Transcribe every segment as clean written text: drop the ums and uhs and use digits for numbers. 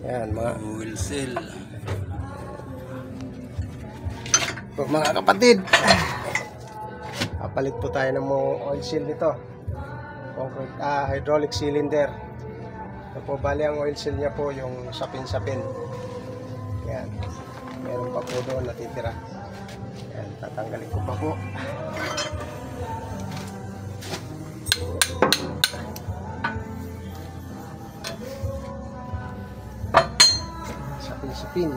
Yan, mga oil seal. Mga kapatid, kapalit po tayo ng mga oil seal nito. Hydraulic cylinder. Ito po, bali ang oil seal niya po yung sapin-sapin. Yan. Meron pa po doon natitira. Yan, tatanggalin ko pa po. Sapin-sapin.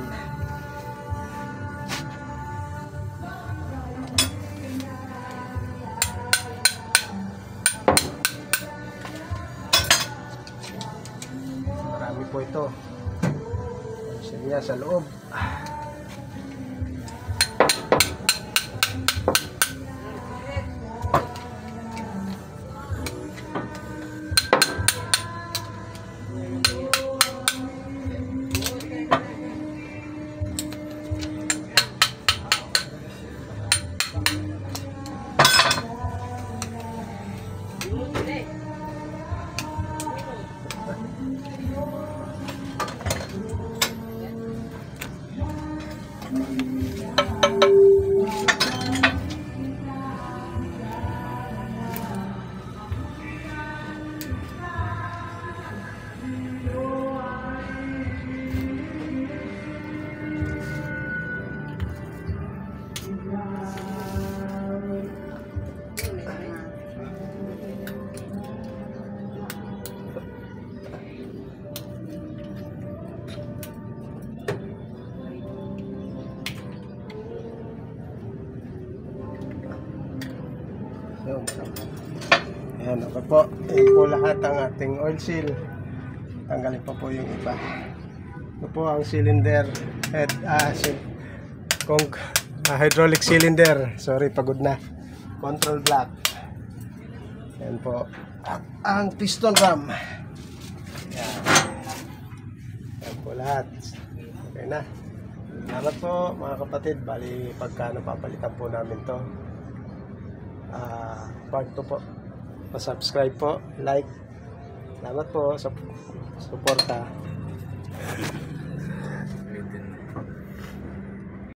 Marami po ito. Kasi niya sa loob. Ayan, okay po. Ayan po lahat ang ating oil seal. Tanggalin pa po yung iba. Ito po ang cylinder head, hydraulic cylinder. Sorry, pagod na. Control block. Ayan po. At ang piston ram. Ayan. Ayan po lahat. Okay na. Salamat po mga kapatid. Bali, pagka napapalitan po namin to. Part 2 po. Pa-subscribe po, like. Salamat po sa suporta.